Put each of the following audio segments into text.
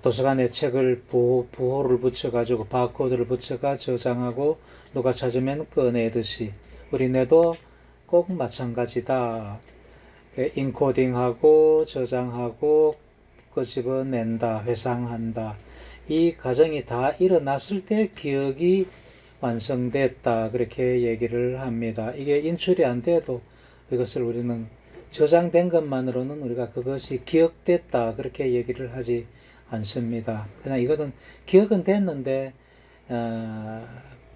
도서관에 책을 부호를 붙여가지고 바코드를 붙여가 저장하고 누가 찾으면 꺼내듯이 우리 뇌도 꼭 마찬가지다. 인코딩하고 저장하고 끄집어낸다, 회상한다. 이 과정이 다 일어났을 때 기억이 완성됐다. 그렇게 얘기를 합니다. 이게 인출이 안 돼도 이것을 우리는 저장된 것만으로는 우리가 그것이 기억됐다. 그렇게 얘기를 하지 않습니다. 그냥 이거는 기억은 됐는데,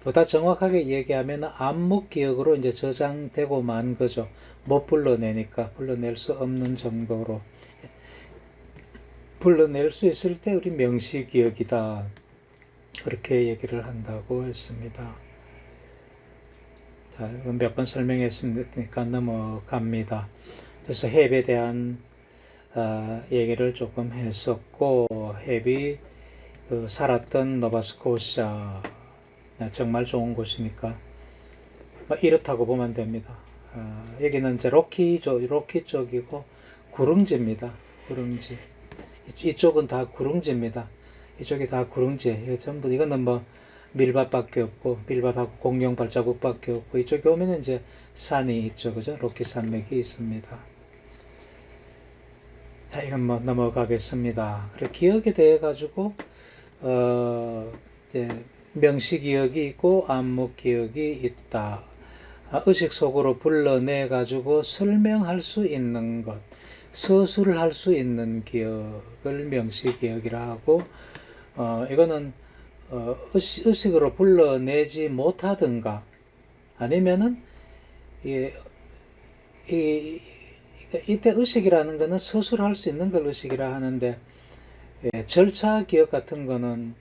보다 정확하게 얘기하면 암묵 기억으로 이제 저장되고 만 거죠. 못 불러내니까 불러낼 수 없는 정도로. 불러낼 수 있을 때 우리 명시 기억이다. 그렇게 얘기를 한다고 했습니다. 자, 몇 번 설명했으니까 넘어갑니다. 그래서 헵에 대한 얘기를 조금 했었고, 헵이 살았던 노바스코샤 정말 좋은 곳이니까 이렇다고 보면 됩니다. 여기는 이제 로키 쪽이고 구릉지입니다. 구릉지. 이쪽은 다 구릉지입니다. 이쪽이 다 구릉지예요. 전부 이거는 뭐 밀밭밖에 없고 밀밭하고 공룡 발자국밖에 없고 이쪽에 오면 이제 산이 있죠, 그죠? 로키 산맥이 있습니다. 자, 이건 뭐 넘어가겠습니다. 그래 기억에 대해 가지고 이제 명시 기억이 있고 암묵 기억이 있다. 의식 속으로 불러내 가지고 설명할 수 있는 것, 서술을 할 수 있는 기억을 명시 기억이라 하고, 이거는 의식으로 불러내지 못하든가 아니면은 이때 의식이라는 것은 서술할 수 있는 걸 의식이라 하는데, 절차 기억 같은 거는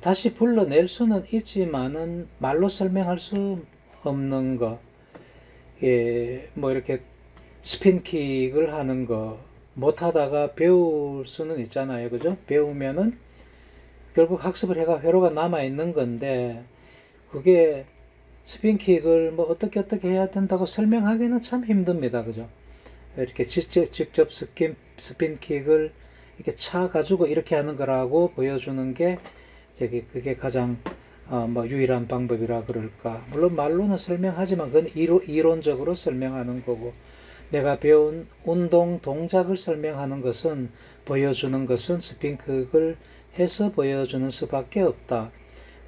다시 불러낼 수는 있지만은 말로 설명할 수 없는 거, 뭐 이렇게 스핀킥을 하는 거 못하다가 배울 수는 있잖아요, 그죠? 배우면은 결국 학습을 해가 회로가 남아 있는 건데, 그게 스핀킥을 뭐 어떻게 해야 된다고 설명하기는 참 힘듭니다, 그죠? 이렇게 직접 스핀킥을 이렇게 차 가지고 이렇게 하는 거라고 보여주는 게 그게 가장 뭐 유일한 방법이라 그럴까. 물론 말로는 설명하지만 그건 이론적으로 설명하는 거고, 내가 배운 운동 동작을 설명하는 것은 보여주는 것은 스핀킥을 해서 보여주는 수밖에 없다.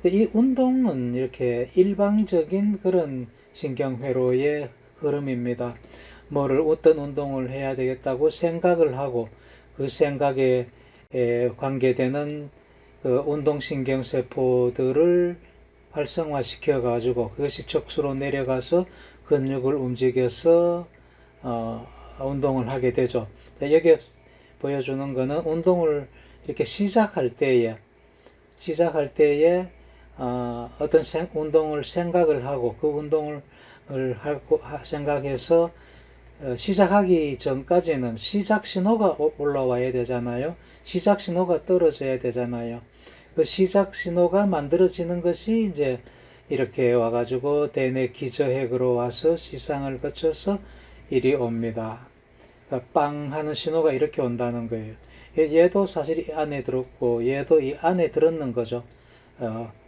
근데 이 운동은 이렇게 일방적인 그런 신경회로의 흐름입니다. 어떤 운동을 해야 되겠다고 생각을 하고 그 생각에 관계되는 그 운동신경세포들을 활성화시켜 가지고 그것이 척수로 내려가서 근육을 움직여서 운동을 하게 되죠. 여기에 보여주는 것은 운동을 이렇게 시작할 때에 어떤 운동을 생각을 하고 그 운동을 생각해서 시작하기 전까지는 시작 신호가 올라와야 되잖아요. 시작 신호가 떨어져야 되잖아요. 그 시작 신호가 만들어지는 것이 이제 이렇게 와가지고 대뇌 기저핵으로 와서 시상을 거쳐서 이리 옵니다. 그러니까 빵 하는 신호가 이렇게 온다는 거예요. 얘도 사실 이 안에 들었고 얘도 이 안에 들었는 거죠.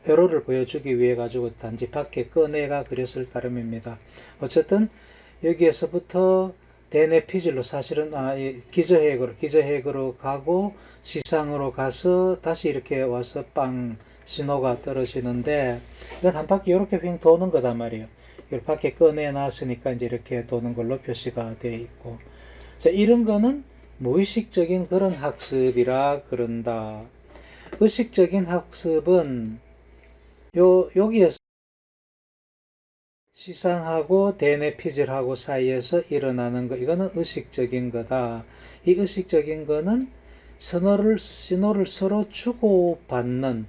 회로를 보여주기 위해 가지고 단지 밖에 꺼내가 그렸을 따름입니다. 어쨌든 여기에서부터 대뇌 피질로 사실은 기저핵으로 가고 시상으로 가서 다시 이렇게 와서 빵 신호가 떨어지는데, 이건 한 바퀴 이렇게 휙 도는 거단 말이에요. 이걸 밖에 꺼내 놨으니까 이제 이렇게 도는 걸로 표시가 되어 있고, 자, 이런 거는 무의식적인 그런 학습이라 그런다. 의식적인 학습은 여기에서 시상하고 대뇌 피질하고 사이에서 일어나는 거, 이거는 의식적인 거다. 이 의식적인 거는 신호를 서로 주고받는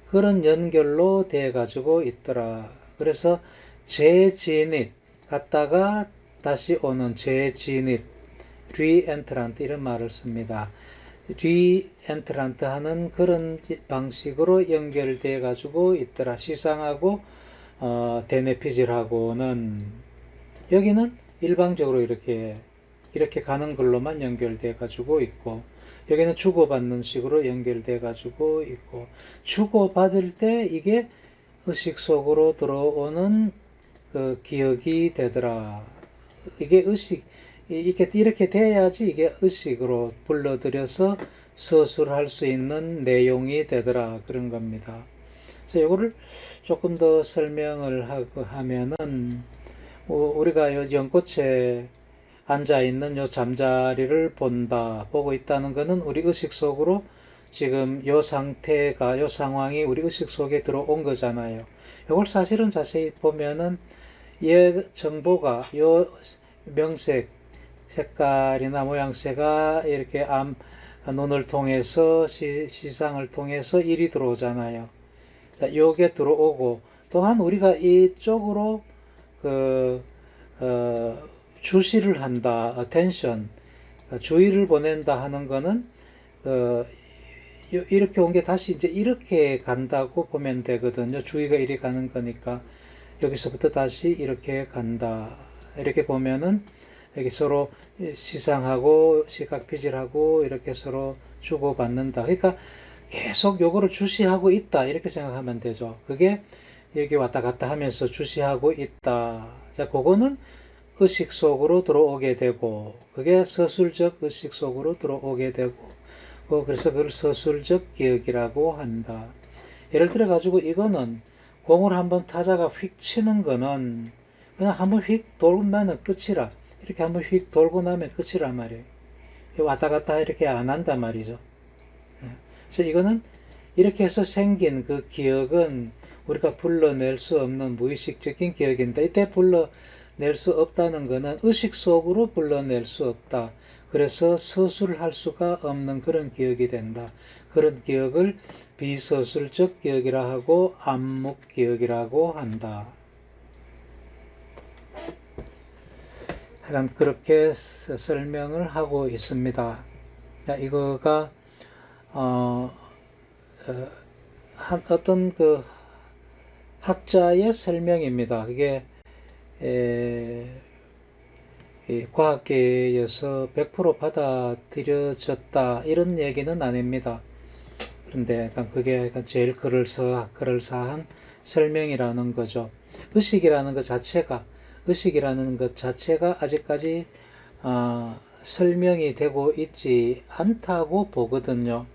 그런 연결로 돼 가지고 있더라. 그래서 재진입 갔다가 다시 오는 재진입, 리엔트란트 이런 말을 씁니다. 리엔트란트 하는 그런 방식으로 연결돼 가지고 있더라. 시상하고 대뇌 피질하고는 여기는 일방적으로 이렇게 가는 걸로만 연결돼 가지고 있고, 여기는 주고받는 식으로 연결돼 가지고 있고, 주고받을 때 이게 의식 속으로 들어오는 그 기억이 되더라. 이게 의식, 이렇게 돼야지 이게 의식으로 불러들여서 서술할 수 있는 내용이 되더라. 그런 겁니다. 그래서 이거를 조금 더 설명을 하면은, 우리가 요 연꽃에 앉아있는 요 잠자리를 보고 있다는 것은 우리 의식 속으로 지금 요 상태가, 요 상황이 우리 의식 속에 들어온 거잖아요. 이걸 사실은 자세히 보면은 얘 정보가 요 명색, 색깔이나 모양새가 이렇게 눈을 통해서 시상을 통해서 일이 들어오잖아요. 자, 요게 들어오고, 또한 우리가 이쪽으로 그 주시를 한다, attention, 주의를 보낸다 하는 거는 이렇게 온 게 다시 이제 이렇게 간다고 보면 되거든요. 주의가 이리 가는 거니까 여기서부터 다시 이렇게 간다. 이렇게 보면은 여기 서로 시상하고 시각피질하고 이렇게 서로 주고받는다. 그러니까 계속 요거를 주시하고 있다. 이렇게 생각하면 되죠. 그게 여기 왔다 갔다 하면서 주시하고 있다. 자, 그거는 의식 속으로 들어오게 되고, 그게 서술적 의식 속으로 들어오게 되고, 그래서 그걸 서술적 기억이라고 한다. 예를 들어 가지고 이거는 공을 한번 타자가 휙 치는 거는 그냥 한번 휙 돌면 끝이라. 이렇게 한번 휙 돌고 나면 끝이란 말이에요. 왔다 갔다 이렇게 안 한단 말이죠. 그래서 이거는 이렇게 해서 생긴 그 기억은 우리가 불러낼 수 없는 무의식적인 기억인데, 이때 불러낼 수 없다는 것은 의식 속으로 불러낼 수 없다. 그래서 서술할 수가 없는 그런 기억이 된다. 그런 기억을 비서술적 기억이라 하고 암묵 기억이라고 한다. 하여간 그렇게 설명을 하고 있습니다. 이거가 어떤 그 학자의 설명입니다. 그게 과학계에서 100% 받아들여졌다 이런 얘기는 아닙니다. 그런데 그게 제일 그럴싸한 설명이라는 거죠. 의식이라는 것 자체가 아직까지 설명이 되고 있지 않다고 보거든요.